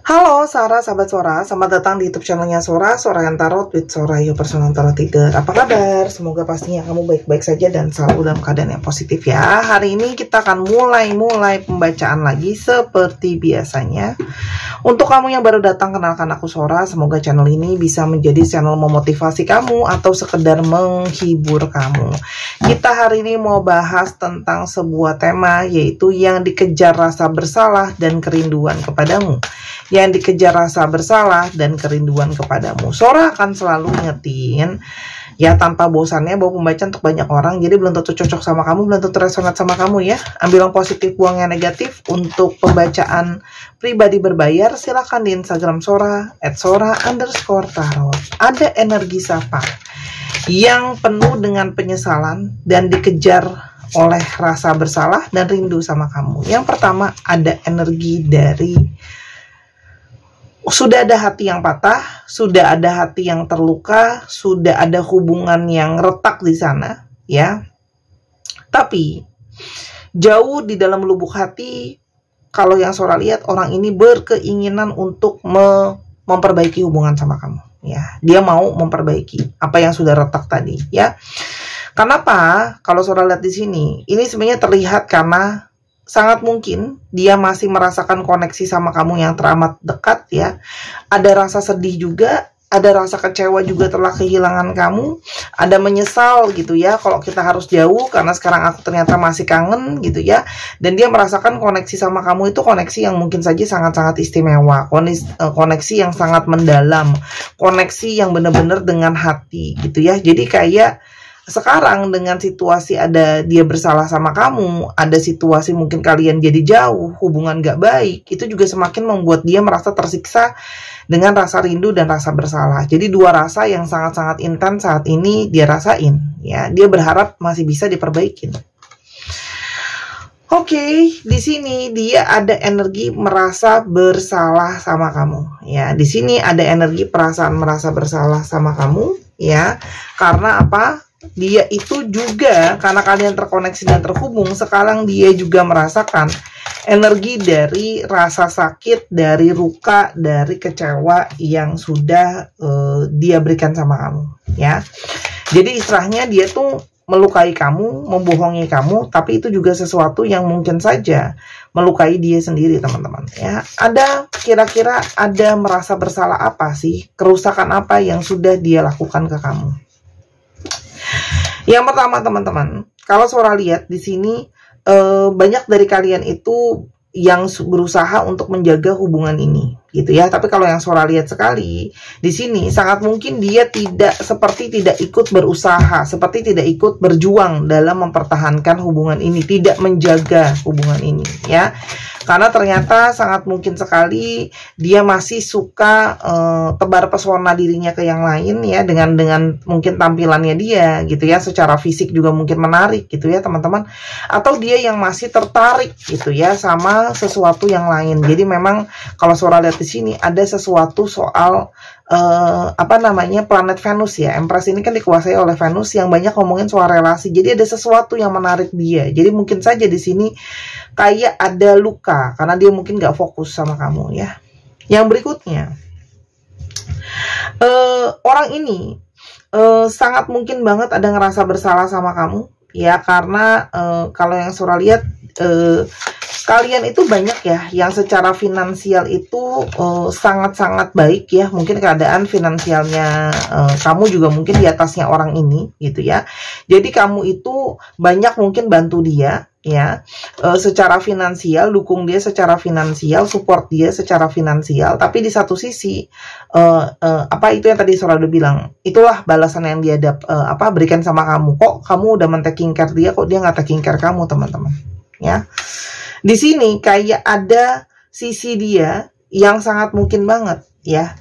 Halo Sarah, sahabat Sora, selamat datang di YouTube channelnya Sora, Sora yang Tarot with Sora, your personal tarot reader. Apa kabar? Semoga pastinya kamu baik-baik saja dan selalu dalam keadaan yang positif ya. Hari ini kita akan mulai pembacaan lagi seperti biasanya. Untuk kamu yang baru datang, kenalkan aku Sora. Semoga channel ini bisa menjadi channel memotivasi kamu atau sekedar menghibur kamu. Kita hari ini mau bahas tentang sebuah tema, yaitu yang dikejar rasa bersalah dan kerinduan kepadamu. Yang dikejar rasa bersalah dan kerinduan kepadamu. Sora akan selalu ingetin ya tanpa bosannya bahwa pembacaan untuk banyak orang, jadi belum tentu cocok sama kamu, belum tentu resonat sama kamu ya. Ambil yang positif, buang yang negatif. Untuk pembacaan pribadi berbayar silahkan di Instagram Sora @sora_tarot. Ada energi sapa yang penuh dengan penyesalan dan dikejar oleh rasa bersalah dan rindu sama kamu. Yang pertama, ada energi dari sudah ada hati yang patah, sudah ada hati yang terluka, sudah ada hubungan yang retak di sana, ya. Tapi jauh di dalam lubuk hati, kalau yang Sora lihat, orang ini berkeinginan untuk memperbaiki hubungan sama kamu, ya. Dia mau memperbaiki apa yang sudah retak tadi, ya. Kenapa? Kalau Sora lihat di sini, ini sebenarnya terlihat karena sangat mungkin dia masih merasakan koneksi sama kamu yang teramat dekat ya. Ada rasa sedih juga, ada rasa kecewa juga telah kehilangan kamu, ada menyesal gitu ya kalau kita harus jauh karena sekarang aku ternyata masih kangen gitu ya. Dan dia merasakan koneksi sama kamu itu koneksi yang mungkin saja sangat-sangat istimewa, koneksi yang sangat mendalam, koneksi yang benar-benar dengan hati gitu ya. Jadi kayak sekarang dengan situasi ada dia bersalah sama kamu, ada situasi mungkin kalian jadi jauh, hubungan gak baik, itu juga semakin membuat dia merasa tersiksa dengan rasa rindu dan rasa bersalah. Jadi dua rasa yang sangat-sangat intens saat ini dia rasain ya. Dia berharap masih bisa diperbaikin. Oke, di sini dia ada energi merasa bersalah sama kamu ya. Di sini ada energi perasaan merasa bersalah sama kamu ya. Karena apa? Dia itu juga, karena kalian terkoneksi dan terhubung, sekarang dia juga merasakan energi dari rasa sakit, dari luka, dari kecewa yang sudah dia berikan sama kamu ya. Jadi istilahnya dia tuh melukai kamu, membohongi kamu, tapi itu juga sesuatu yang mungkin saja melukai dia sendiri, teman-teman ya. Ada kira-kira ada merasa bersalah apa sih? Kerusakan apa yang sudah dia lakukan ke kamu? Yang pertama, teman-teman, kalau Sora lihat di sini banyak dari kalian itu yang berusaha untuk menjaga hubungan ini gitu ya. Tapi kalau yang Sora lihat sekali di sini, sangat mungkin dia seperti tidak ikut berusaha, seperti tidak ikut berjuang dalam mempertahankan hubungan ini, tidak menjaga hubungan ini ya. Karena ternyata sangat mungkin sekali dia masih suka tebar pesona dirinya ke yang lain ya, dengan mungkin tampilannya dia gitu ya, secara fisik juga mungkin menarik gitu ya teman-teman. Atau dia yang masih tertarik gitu ya sama sesuatu yang lain. Jadi memang kalau Sora lihat di sini ada sesuatu soal apa namanya, planet Venus ya. Empress ini kan dikuasai oleh Venus yang banyak ngomongin soal relasi. Jadi ada sesuatu yang menarik dia. Jadi mungkin saja di sini kayak ada luka karena dia mungkin gak fokus sama kamu ya. Yang berikutnya, orang ini sangat mungkin banget ada ngerasa bersalah sama kamu ya. Karena kalau yang Sora lihat, kalian itu banyak ya yang secara finansial itu sangat-sangat baik ya. Mungkin keadaan finansialnya kamu juga mungkin di atasnya orang ini gitu ya. Jadi kamu itu banyak mungkin bantu dia ya, secara finansial, dukung dia secara finansial, support dia secara finansial. Tapi di satu sisi apa itu yang tadi Sora udah bilang, itulah balasan yang dia berikan sama kamu. Kok kamu udah men-taking care dia, kok dia nggak taking care kamu, teman-teman ya. Di sini kayak ada sisi dia yang sangat mungkin banget ya,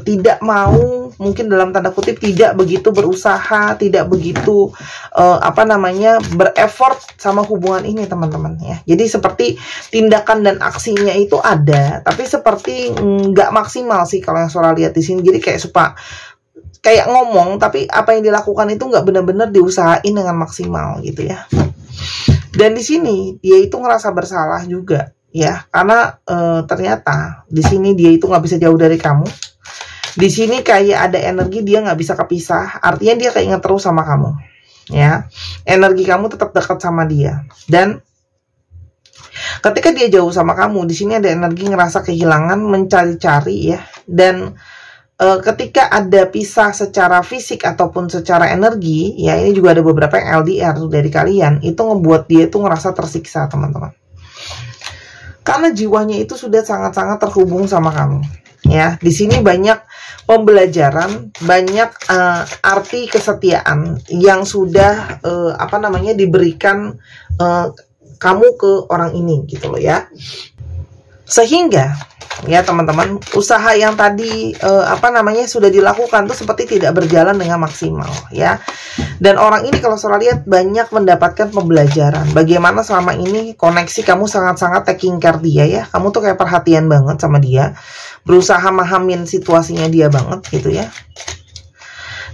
tidak mau, mungkin dalam tanda kutip tidak begitu berusaha, tidak begitu bereffort sama hubungan ini, teman-teman ya. Jadi seperti tindakan dan aksinya itu ada, tapi seperti nggak maksimal sih kalau yang Sora lihat di sini. Jadi kayak ngomong, tapi apa yang dilakukan itu nggak benar-benar diusahain dengan maksimal gitu ya. Dan di sini dia itu ngerasa bersalah juga ya, karena ternyata di sini dia itu nggak bisa jauh dari kamu. Di sini kayak ada energi dia nggak bisa kepisah, artinya dia keinget terus sama kamu, ya. Energi kamu tetap dekat sama dia, dan ketika dia jauh sama kamu, di sini ada energi ngerasa kehilangan, mencari-cari, ya. Dan ketika ada pisah secara fisik ataupun secara energi, ya, ini juga ada beberapa yang LDR dari kalian, itu ngebuat dia itu ngerasa tersiksa, teman-teman. Karena jiwanya itu sudah sangat-sangat terhubung sama kamu. Ya, di sini banyak pembelajaran, banyak arti kesetiaan yang sudah diberikan kamu ke orang ini, gitu loh, ya. Sehingga ya teman-teman, usaha yang tadi sudah dilakukan tuh seperti tidak berjalan dengan maksimal, ya. Dan orang ini kalau saya lihat banyak mendapatkan pembelajaran bagaimana selama ini koneksi kamu sangat-sangat taking care dia, ya. Kamu tuh kayak perhatian banget sama dia, berusaha mahamin situasinya dia banget, gitu, ya.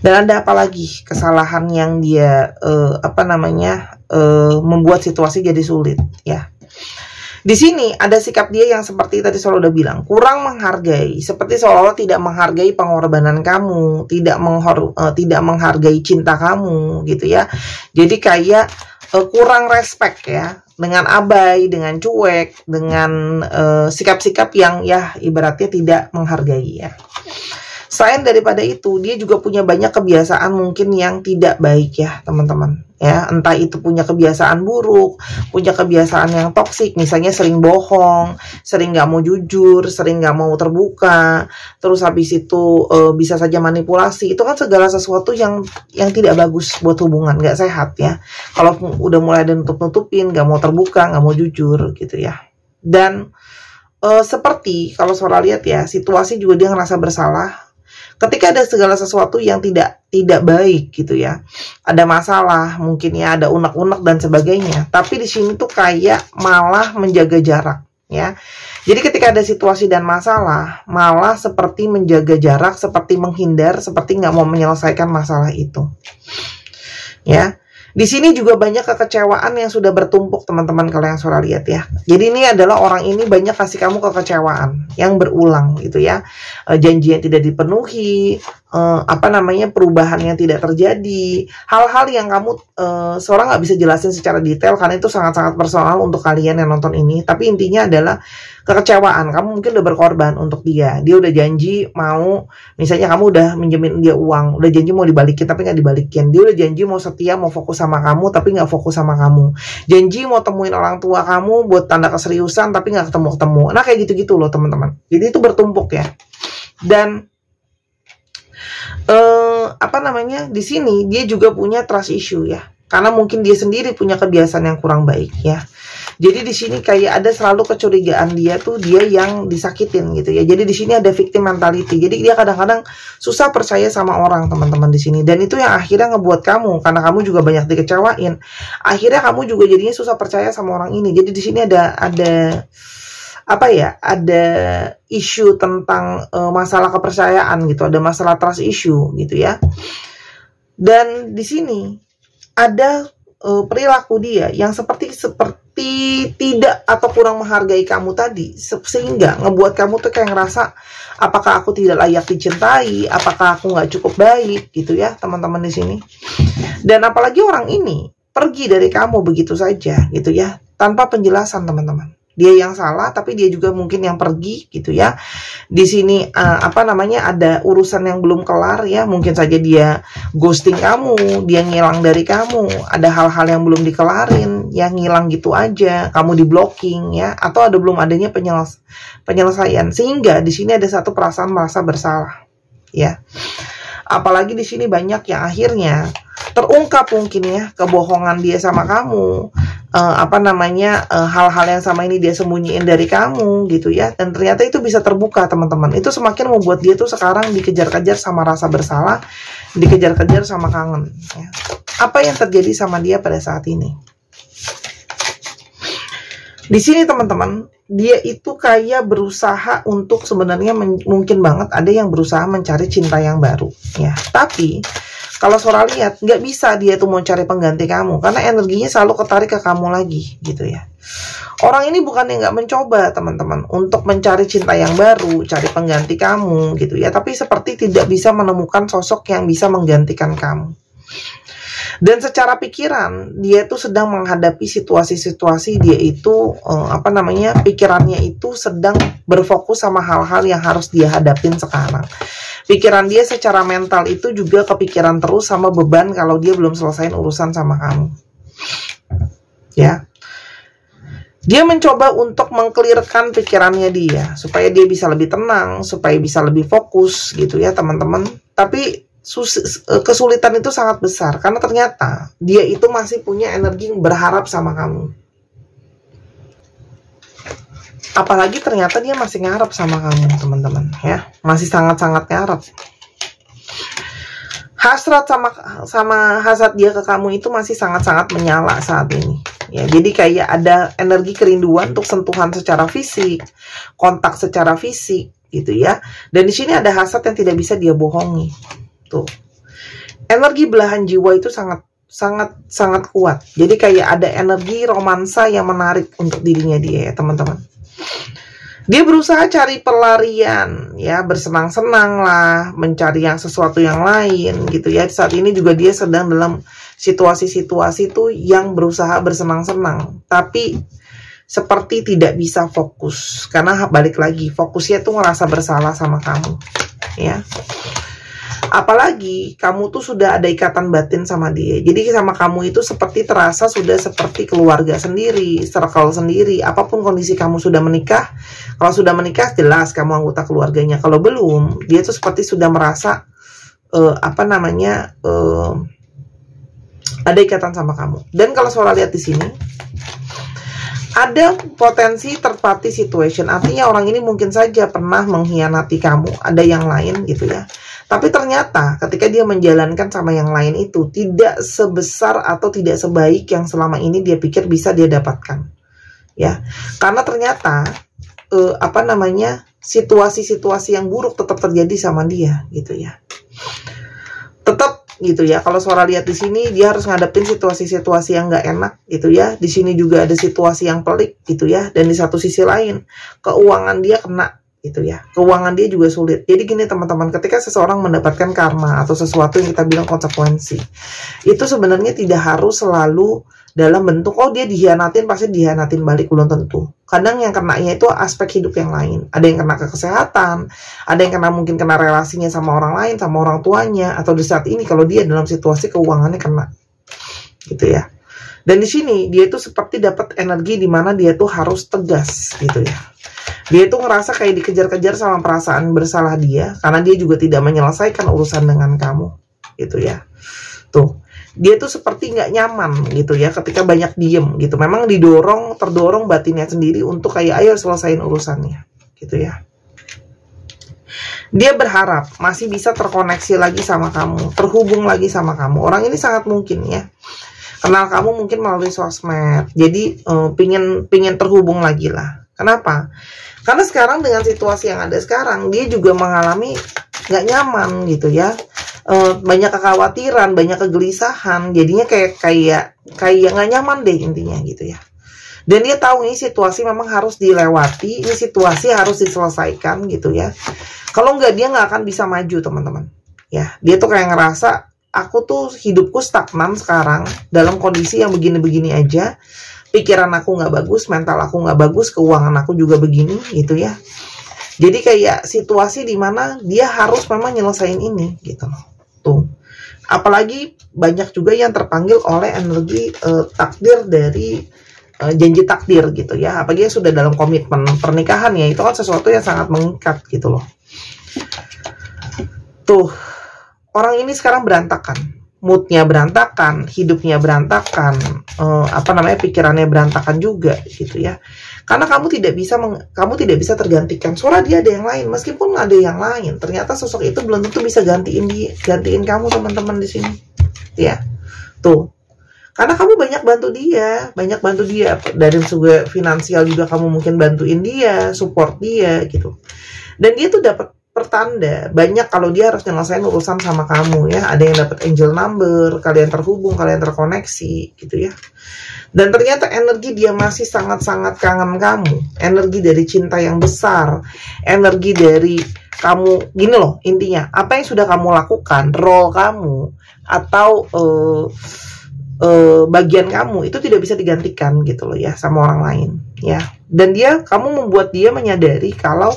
Dan ada apa lagi kesalahan yang dia membuat situasi jadi sulit, ya. Di sini ada sikap dia yang seperti tadi saya udah bilang, kurang menghargai, seperti seolah-olah tidak menghargai pengorbanan kamu, tidak menghargai cinta kamu, gitu, ya. Jadi kayak kurang respect, ya, dengan abai, dengan cuek, dengan sikap-sikap yang ya ibaratnya tidak menghargai, ya. Selain daripada itu, dia juga punya banyak kebiasaan mungkin yang tidak baik, ya teman-teman, ya. Entah itu punya kebiasaan buruk, punya kebiasaan yang toksik, misalnya sering bohong, sering nggak mau jujur, sering nggak mau terbuka, terus habis itu bisa saja manipulasi. Itu kan segala sesuatu yang tidak bagus buat hubungan, nggak sehat, ya. Kalau udah mulai ada nutup-nutupin, nggak mau terbuka, nggak mau jujur, gitu, ya. Dan seperti kalau Sora lihat, ya, situasi juga dia ngerasa bersalah ketika ada segala sesuatu yang tidak baik, gitu, ya. Ada masalah, mungkin, ya, ada unek-unek dan sebagainya. Tapi di sini tuh kayak malah menjaga jarak, ya. Jadi ketika ada situasi dan masalah, malah seperti menjaga jarak, seperti menghindar, seperti nggak mau menyelesaikan masalah itu, ya. Di sini juga banyak kekecewaan yang sudah bertumpuk, teman-teman, kalau yang Sora lihat, ya. Jadi ini adalah orang ini banyak kasih kamu kekecewaan yang berulang, gitu, ya. Janji yang tidak dipenuhi, perubahan yang tidak terjadi, hal-hal yang kamu Sora nggak bisa jelasin secara detail karena itu sangat-sangat personal untuk kalian yang nonton ini. Tapi intinya adalah kekecewaan. Kamu mungkin udah berkorban untuk dia udah janji mau, misalnya kamu udah minjemin dia uang, udah janji mau dibalikin tapi nggak dibalikin. Dia udah janji mau setia, mau fokus sama kamu tapi nggak fokus sama kamu. Janji mau temuin orang tua kamu buat tanda keseriusan tapi nggak ketemu. Nah, kayak gitu-gitu loh, teman-teman. Jadi itu bertumpuk, ya. Dan di sini dia juga punya trust issue, ya. Karena mungkin dia sendiri punya kebiasaan yang kurang baik, ya. Jadi di sini kayak ada selalu kecurigaan dia tuh dia yang disakitin, gitu, ya. Jadi di sini ada victim mentality. Jadi dia kadang-kadang susah percaya sama orang, teman-teman, di sini. Dan itu yang akhirnya ngebuat kamu, karena kamu juga banyak dikecewain, akhirnya kamu juga jadinya susah percaya sama orang ini. Jadi di sini ada isu tentang masalah kepercayaan, gitu. Ada masalah trust issue, gitu, ya. Dan di sini ada perilaku dia yang seperti tidak atau kurang menghargai kamu tadi, sehingga ngebuat kamu tuh kayak ngerasa apakah aku tidak layak dicintai, apakah aku nggak cukup baik, gitu, ya, teman-teman di sini. Dan apalagi orang ini pergi dari kamu begitu saja, gitu, ya, tanpa penjelasan, teman-teman. Dia yang salah, tapi dia juga mungkin yang pergi, gitu, ya. Di sini ada urusan yang belum kelar, ya. Mungkin saja dia ghosting kamu, dia ngilang dari kamu, ada hal-hal yang belum dikelarin, ya, ngilang gitu aja, kamu di blocking, ya, atau belum adanya penyelesaian, sehingga di sini ada satu perasaan merasa bersalah, ya. Apalagi di sini banyak yang akhirnya terungkap mungkin, ya, kebohongan dia sama kamu, hal-hal yang sama ini dia sembunyiin dari kamu, gitu, ya. Dan ternyata itu bisa terbuka, teman-teman. Itu semakin membuat dia tuh sekarang dikejar-kejar sama rasa bersalah, dikejar-kejar sama kangen, ya. Apa yang terjadi sama dia pada saat ini? Di sini, teman-teman, dia itu kayak berusaha untuk sebenarnya mungkin banget ada yang berusaha mencari cinta yang baru, ya. Tapi Kalau Sora lihat, nggak bisa dia tuh mau cari pengganti kamu, karena energinya selalu ketarik ke kamu lagi, gitu ya. Orang ini bukannya nggak mencoba, teman-teman, untuk mencari cinta yang baru, cari pengganti kamu, gitu ya. Tapi seperti tidak bisa menemukan sosok yang bisa menggantikan kamu. Dan secara pikiran, dia itu sedang menghadapi situasi-situasi, dia itu, pikirannya itu sedang berfokus sama hal-hal yang harus dia hadapin sekarang. Pikiran dia secara mental itu juga kepikiran terus sama beban kalau dia belum selesaiin urusan sama kamu. Ya. Dia mencoba untuk mengklirkan pikirannya dia, supaya dia bisa lebih tenang, supaya bisa lebih fokus, gitu ya teman-teman. Tapi kesulitan itu sangat besar, karena ternyata dia itu masih punya energi berharap sama kamu. Apalagi ternyata dia masih ngarep sama kamu, teman-teman, ya. Masih sangat-sangat ngarep. Hasrat sama hasad dia ke kamu itu masih sangat-sangat menyala saat ini. Ya, jadi kayak ada energi kerinduan untuk sentuhan secara fisik, kontak secara fisik, gitu ya. Dan di sini ada hasad yang tidak bisa dia bohongi. Tuh. Energi belahan jiwa itu sangat kuat. Jadi kayak ada energi romansa yang menarik untuk dirinya dia, ya, teman-teman. Dia berusaha cari pelarian, ya, bersenang-senang lah, mencari yang sesuatu yang lain, gitu ya. Saat ini juga dia sedang dalam situasi-situasi tuh yang berusaha bersenang-senang, tapi seperti tidak bisa fokus, karena balik lagi fokusnya tuh ngerasa bersalah sama kamu, ya. Apalagi kamu tuh sudah ada ikatan batin sama dia. Jadi sama kamu itu seperti terasa sudah seperti keluarga sendiri, circle sendiri. Apapun kondisi kamu sudah menikah, kalau sudah menikah jelas kamu anggota keluarganya. Kalau belum, dia tuh seperti sudah merasa ada ikatan sama kamu. Dan kalau Sora lihat di sini, ada potensi third party situation. Artinya orang ini mungkin saja pernah mengkhianati kamu, ada yang lain, gitu ya. Tapi ternyata ketika dia menjalankan sama yang lain itu tidak sebesar atau tidak sebaik yang selama ini dia pikir bisa dia dapatkan, ya. Karena ternyata situasi-situasi yang buruk tetap terjadi sama dia, gitu ya. Tetap, gitu ya. Kalau Sora lihat di sini, dia harus ngadepin situasi-situasi yang nggak enak, gitu ya. Di sini juga ada situasi yang pelik, gitu ya. Dan di satu sisi lain, keuangan dia kena, gitu ya. Keuangan dia juga sulit. Jadi gini teman-teman, ketika seseorang mendapatkan karma atau sesuatu yang kita bilang konsekuensi, itu sebenarnya tidak harus selalu dalam bentuk, oh dia dihianatin, pasti dihianatin balik, belum tentu. Kadang yang kenanya itu aspek hidup yang lain. Ada yang kena ke kesehatan, ada yang kena mungkin kena relasinya sama orang lain, sama orang tuanya, atau di saat ini kalau dia dalam situasi keuangannya kena, gitu ya. Dan di sini dia itu seperti dapat energi di mana dia tuh harus tegas, gitu ya. Dia itu ngerasa kayak dikejar-kejar sama perasaan bersalah dia, karena dia juga tidak menyelesaikan urusan dengan kamu, gitu ya. Tuh, dia tuh seperti nggak nyaman, gitu ya, ketika banyak diem, gitu. Memang terdorong batinnya sendiri untuk kayak ayo selesain urusannya, gitu ya. Dia berharap masih bisa terkoneksi lagi sama kamu, terhubung lagi sama kamu. Orang ini sangat mungkin ya kenal kamu mungkin melalui sosmed, jadi pingin terhubung lagi lah. Kenapa? Karena sekarang dengan situasi yang ada sekarang, dia juga mengalami nggak nyaman, gitu ya. Banyak kekhawatiran, banyak kegelisahan, jadinya kayak nggak nyaman deh intinya, gitu ya. Dan dia tahu nih situasi memang harus dilewati, ini situasi harus diselesaikan, gitu ya. Kalau nggak, dia nggak akan bisa maju, teman-teman. Ya, dia tuh kayak ngerasa, aku tuh hidupku stagnan sekarang dalam kondisi yang begini-begini aja. Pikiran aku nggak bagus, mental aku nggak bagus, keuangan aku juga begini, gitu ya. Jadi kayak situasi dimana dia harus memang nyelesain ini, gitu loh. Tuh. Apalagi banyak juga yang terpanggil oleh energi takdir dari janji takdir, gitu ya. Apalagi sudah dalam komitmen pernikahan ya, itu kan sesuatu yang sangat mengikat, gitu loh. Tuh, orang ini sekarang berantakan. Moodnya berantakan, hidupnya berantakan, pikirannya berantakan juga, gitu ya. Karena kamu tidak bisa tergantikan. Sora dia ada yang lain, meskipun ada yang lain, ternyata sosok itu belum tentu bisa gantiin kamu, teman-teman di sini, ya. Tuh, karena kamu banyak bantu dia dari segi finansial juga kamu mungkin bantuin dia, support dia, gitu. Dan dia tuh dapat pertanda banyak kalau dia harus nyelesain urusan sama kamu ya. Ada yang dapat angel number, kalian terhubung, kalian terkoneksi gitu ya. Dan ternyata energi dia masih sangat-sangat kangen kamu. Energi dari cinta yang besar, energi dari kamu, gini loh intinya, apa yang sudah kamu lakukan, role kamu atau bagian kamu itu tidak bisa digantikan gitu loh ya sama orang lain ya. Dan kamu membuat dia menyadari kalau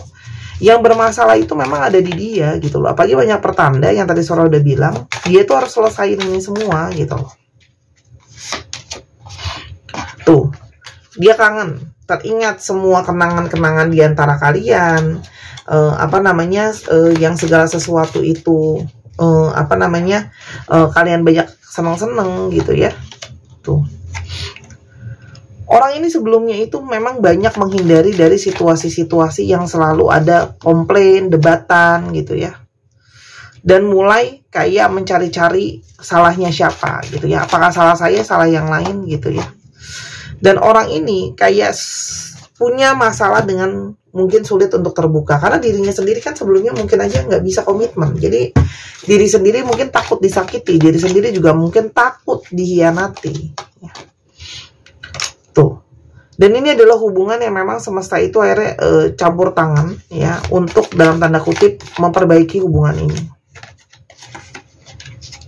yang bermasalah itu memang ada di dia gitu loh. Apalagi banyak pertanda yang tadi Sora udah bilang, dia tuh harus selesaiin ini semua gitu loh. Tuh, dia kangen, teringat semua kenangan-kenangan di antara kalian, yang segala sesuatu itu, kalian banyak seneng-seneng gitu ya. Tuh. Orang ini sebelumnya itu memang banyak menghindari dari situasi-situasi yang selalu ada komplain, debatan gitu ya. Dan mulai kayak mencari-cari salahnya siapa gitu ya. Apakah salah saya, salah yang lain gitu ya. Dan orang ini kayak punya masalah dengan mungkin sulit untuk terbuka. Karena dirinya sendiri kan sebelumnya mungkin aja nggak bisa komitmen. Jadi diri sendiri mungkin takut disakiti. Diri sendiri juga mungkin takut dihianati. Ya. Tuh. Dan ini adalah hubungan yang memang semesta itu akhirnya campur tangan ya untuk dalam tanda kutip memperbaiki hubungan ini.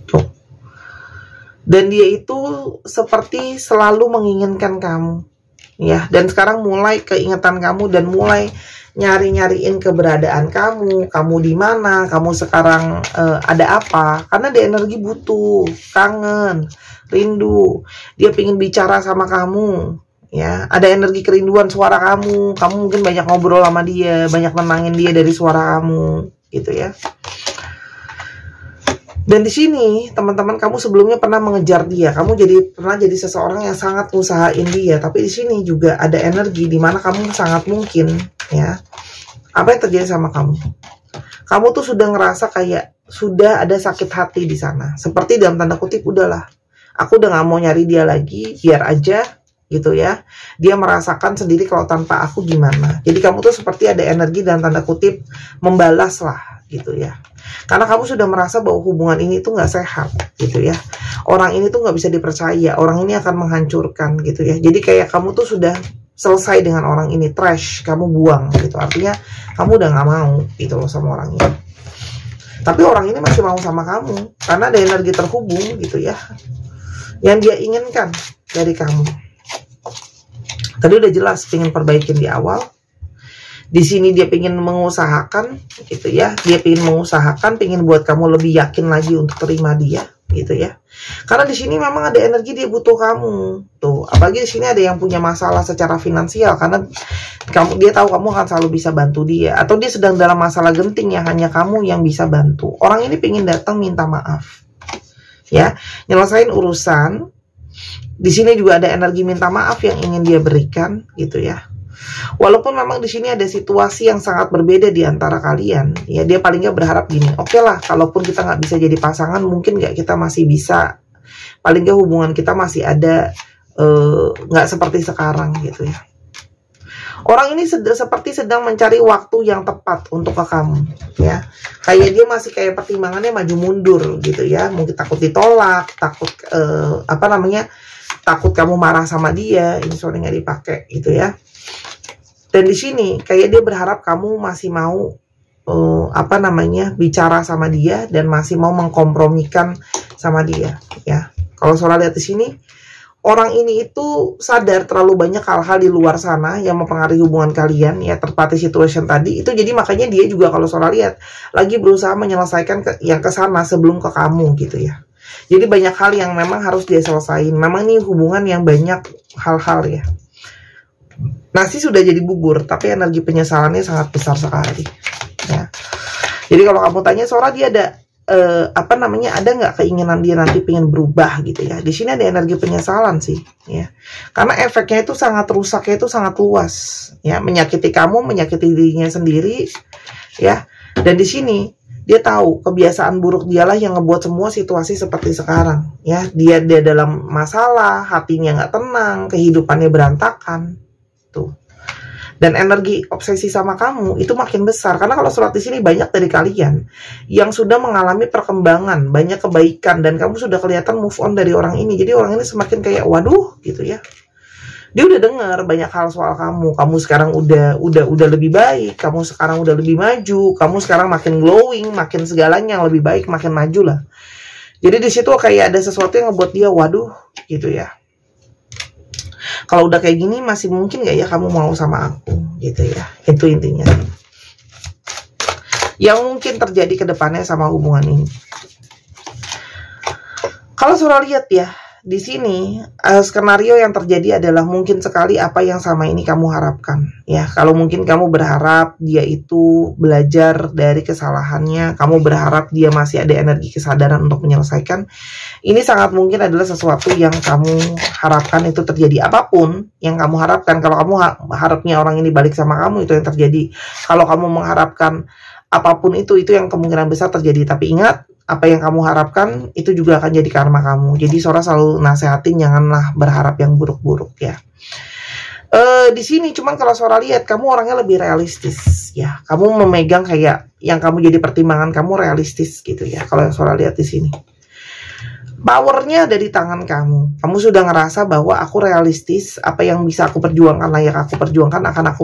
Tuh. Dan dia itu seperti selalu menginginkan kamu ya, dan sekarang mulai keingetan kamu dan mulai nyari-nyariin keberadaan kamu di mana, kamu sekarang ada apa, karena dia energi butuh, kangen, rindu, dia pengen bicara sama kamu ya, ada energi kerinduan suara kamu mungkin banyak ngobrol sama dia, banyak menangin dia dari suara kamu gitu ya. Dan di sini teman-teman, kamu sebelumnya pernah mengejar dia, kamu pernah jadi seseorang yang sangat usahain dia, tapi di sini juga ada energi di mana kamu sangat mungkin ya, apa yang terjadi sama kamu tuh sudah ngerasa kayak sudah ada sakit hati di sana, seperti dalam tanda kutip udahlah, aku udah nggak mau nyari dia lagi, biar aja gitu ya, dia merasakan sendiri kalau tanpa aku gimana. Jadi kamu tuh seperti ada energi dalam tanda kutip membalas lah gitu ya, karena kamu sudah merasa bahwa hubungan ini tuh nggak sehat gitu ya, orang ini tuh nggak bisa dipercaya, orang ini akan menghancurkan gitu ya. Jadi kayak kamu tuh sudah selesai dengan orang ini, trash, kamu buang gitu, artinya kamu udah nggak mau gitu loh sama orang ini. Tapi orang ini masih mau sama kamu karena ada energi terhubung gitu ya, yang dia inginkan dari kamu. Tadi udah jelas pengen perbaikin di awal. Di sini dia pengen mengusahakan gitu ya. Dia pengen mengusahakan, pengen buat kamu lebih yakin lagi untuk terima dia gitu ya. Karena di sini memang ada energi dia butuh kamu. Tuh, apalagi di sini ada yang punya masalah secara finansial karena dia tahu kamu akan selalu bisa bantu dia, atau dia sedang dalam masalah genting yang hanya kamu yang bisa bantu. Orang ini pengen datang minta maaf. Ya, nyelesain urusan. Di sini juga ada energi minta maaf yang ingin dia berikan gitu ya. Walaupun memang di sini ada situasi yang sangat berbeda di antara kalian, ya dia paling nggak berharap gini, oke lah, kalaupun kita nggak bisa jadi pasangan, mungkin nggak kita masih bisa, paling nggak hubungan kita masih ada, nggak seperti sekarang gitu ya. Orang ini seperti sedang mencari waktu yang tepat untuk ke kamu ya. Kayak dia masih kayak pertimbangannya maju mundur gitu ya. Mungkin takut ditolak, takut takut kamu marah sama dia, ini sorry nggak dipakai gitu ya. Dan di sini kayak dia berharap kamu masih mau bicara sama dia dan masih mau mengkompromikan sama dia ya. Kalau Sora lihat di sini, orang ini itu sadar terlalu banyak hal-hal di luar sana yang mempengaruhi hubungan kalian ya, third situation tadi itu. Jadi makanya dia juga kalau Sora lihat lagi berusaha menyelesaikan yang ke sana sebelum ke kamu gitu ya. Jadi banyak hal yang memang harus dia selesain. Memang ini hubungan yang banyak hal-hal ya. Nasi sudah jadi bubur, tapi energi penyesalannya sangat besar sekali. Ya. Jadi kalau kamu tanya Sora, dia ada ada nggak keinginan dia nanti pengen berubah gitu ya? Di sini ada energi penyesalan sih, ya. Karena efeknya itu sangat rusaknya itu sangat luas, ya. Menyakiti kamu, menyakiti dirinya sendiri, ya. Dan di sini dia tahu kebiasaan buruk dialah yang ngebuat semua situasi seperti sekarang ya. Dia dalam masalah, hatinya nggak tenang, kehidupannya berantakan tuh. Dan energi obsesi sama kamu itu makin besar. Karena kalau surat di sini banyak dari kalian yang sudah mengalami perkembangan, banyak kebaikan, dan kamu sudah kelihatan move on dari orang ini. Jadi orang ini semakin kayak waduh gitu ya. Dia udah dengar banyak hal soal kamu. Kamu sekarang udah lebih baik, kamu sekarang udah lebih maju, kamu sekarang makin glowing, makin segalanya yang lebih baik, makin maju lah. Jadi di situ kayak ada sesuatu yang ngebuat dia waduh gitu ya. Kalau udah kayak gini masih mungkin gak ya kamu mau sama aku gitu ya. Itu intinya yang mungkin terjadi ke depannya sama hubungan ini. Kalau Surah lihat ya, di sini skenario yang terjadi adalah mungkin sekali apa yang sama ini kamu harapkan ya. Kalau mungkin kamu berharap dia itu belajar dari kesalahannya, kamu berharap dia masih ada energi kesadaran untuk menyelesaikan, ini sangat mungkin adalah sesuatu yang kamu harapkan itu terjadi. Apapun yang kamu harapkan, kalau kamu harapnya orang ini balik sama kamu, itu yang terjadi. Kalau kamu mengharapkan apapun itu yang kemungkinan besar terjadi. Tapi ingat, apa yang kamu harapkan itu juga akan jadi karma kamu. Jadi Sora selalu nasehatin janganlah berharap yang buruk-buruk ya. Di sini cuman kalau Sora lihat kamu orangnya lebih realistis ya. Kamu memegang kayak yang kamu jadi pertimbangan kamu realistis gitu ya. Kalau yang Sora lihat di sini, powernya ada di tangan kamu. Kamu sudah ngerasa bahwa aku realistis, apa yang bisa aku perjuangkan, layak aku perjuangkan, akan aku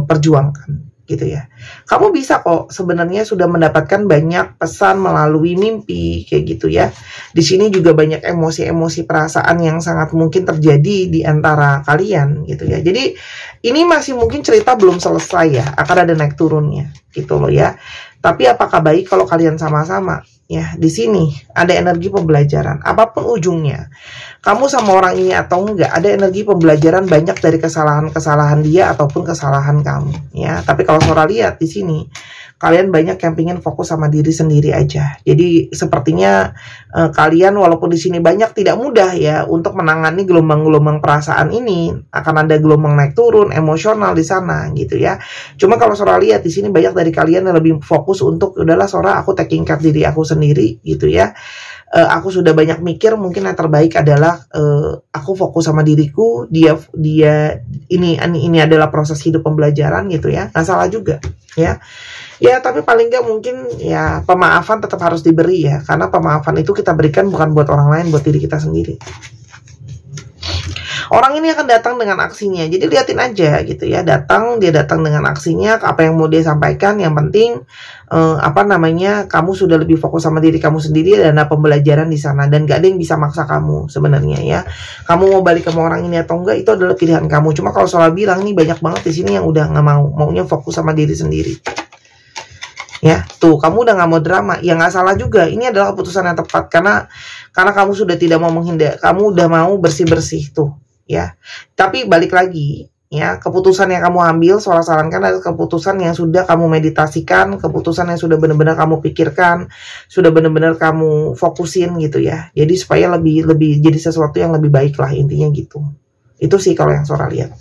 perjuangkan gitu ya. Kamu bisa kok sebenarnya sudah mendapatkan banyak pesan melalui mimpi kayak gitu ya. Di sini juga banyak emosi-emosi perasaan yang sangat mungkin terjadi di antara kalian gitu ya. Jadi ini masih mungkin cerita belum selesai ya, akan ada naik turunnya gitu loh ya. Tapi apakah baik kalau kalian sama-sama ya? Di sini ada energi pembelajaran apapun ujungnya, kamu sama orang ini atau enggak, ada energi pembelajaran banyak dari kesalahan-kesalahan dia ataupun kesalahan kamu ya. Tapi kalau Sora lihat di sini, kalian banyak yang pingin fokus sama diri sendiri aja. Jadi sepertinya kalian walaupun di sini banyak tidak mudah ya untuk menangani gelombang-gelombang perasaan ini. Akan ada gelombang naik turun emosional di sana gitu ya. Cuma kalau Sora lihat di sini banyak dari kalian yang lebih fokus untuk udahlah Sora, aku taking care diri aku sendiri gitu ya. Aku sudah banyak mikir, mungkin yang terbaik adalah aku fokus sama diriku. Dia ini adalah proses hidup pembelajaran gitu ya. Nggak salah juga ya. Ya, tapi paling nggak mungkin ya pemaafan tetap harus diberi ya. Karena pemaafan itu kita berikan bukan buat orang lain, buat diri kita sendiri. Orang ini akan datang dengan aksinya. Jadi liatin aja gitu ya. Dia datang dengan aksinya, apa yang mau dia sampaikan. Yang penting kamu sudah lebih fokus sama diri kamu sendiri dan ada pembelajaran di sana, dan gak ada yang bisa maksa kamu sebenarnya ya. Kamu mau balik sama orang ini atau enggak itu adalah pilihan kamu. Cuma kalau soal bilang nih banyak banget di sini yang udah nggak maunya fokus sama diri sendiri. Ya, tuh kamu udah nggak mau drama, ya nggak salah juga. Ini adalah keputusan yang tepat karena kamu sudah tidak mau menghindar, kamu udah mau bersih-bersih tuh, ya. Tapi balik lagi, ya keputusan yang kamu ambil, Sora sarankan adalah keputusan yang sudah kamu meditasikan, keputusan yang sudah benar-benar kamu pikirkan, sudah benar-benar kamu fokusin gitu ya. Jadi supaya lebih jadi sesuatu yang lebih baik lah intinya gitu. Itu sih kalau yang Sora lihat.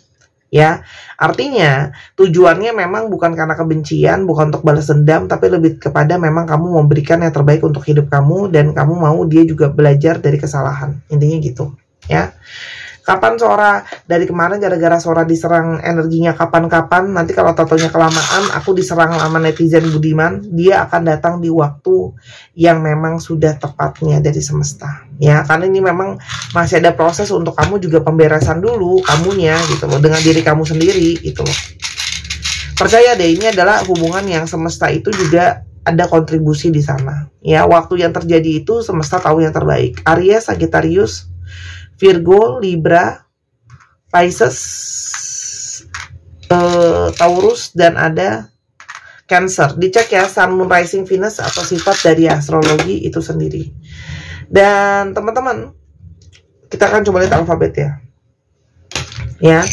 Ya, artinya tujuannya memang bukan karena kebencian, bukan untuk balas dendam, tapi lebih kepada memang kamu memberikan yang terbaik untuk hidup kamu dan kamu mau dia juga belajar dari kesalahan. Intinya gitu, ya. Kapan Sora dari kemarin gara-gara Sora diserang energinya kapan-kapan, nanti kalau totonya kelamaan aku diserang sama netizen budiman, dia akan datang di waktu yang memang sudah tepatnya dari semesta. Ya, karena ini memang masih ada proses untuk kamu juga pemberesan dulu kamunya gitu loh, dengan diri kamu sendiri gitu loh. Percaya deh, ini adalah hubungan yang semesta itu juga ada kontribusi di sana. Ya, waktu yang terjadi itu semesta tahu yang terbaik. Aries, Sagittarius, Virgo, Libra, Pisces, Taurus, dan ada Cancer. Dicek ya Sun, Moon, Rising, Venus atau sifat dari astrologi itu sendiri. Dan teman-teman, kita akan coba lihat alfabet ya. Ya,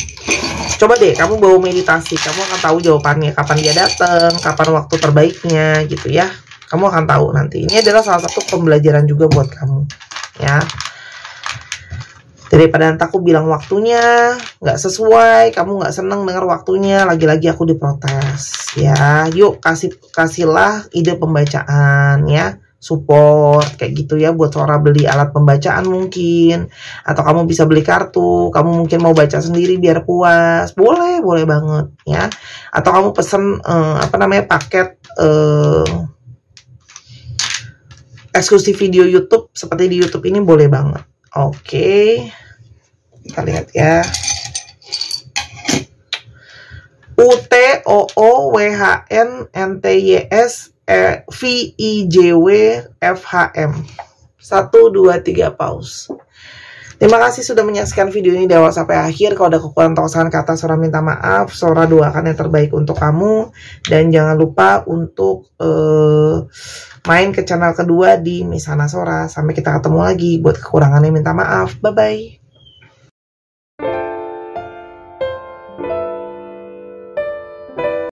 coba deh kamu bawa meditasi, kamu akan tahu jawabannya, kapan dia datang, kapan waktu terbaiknya gitu ya. Kamu akan tahu nanti. Ini adalah salah satu pembelajaran juga buat kamu ya. Daripada nanti aku bilang waktunya nggak sesuai, kamu nggak seneng dengar waktunya, lagi-lagi aku diprotes ya. Yuk kasihlah ide pembacaan ya, support kayak gitu ya, buat Sora beli alat pembacaan mungkin, atau kamu bisa beli kartu, kamu mungkin mau baca sendiri biar puas, boleh banget ya. Atau kamu pesen paket eksklusif video YouTube seperti di YouTube ini, boleh banget. Oke, kita lihat ya. UTOOWHNNTYSVIJW FHM 1, 2, 3 pause. Terima kasih sudah menyaksikan video ini dari awal sampai akhir. Kalau ada kekurangan atau kesalahan kata, Sora minta maaf. Sora doakan yang terbaik untuk kamu. Dan jangan lupa untuk main ke channel kedua di Miss Hana Sora. Sampai kita ketemu lagi. Buat kekurangannya minta maaf. Bye-bye.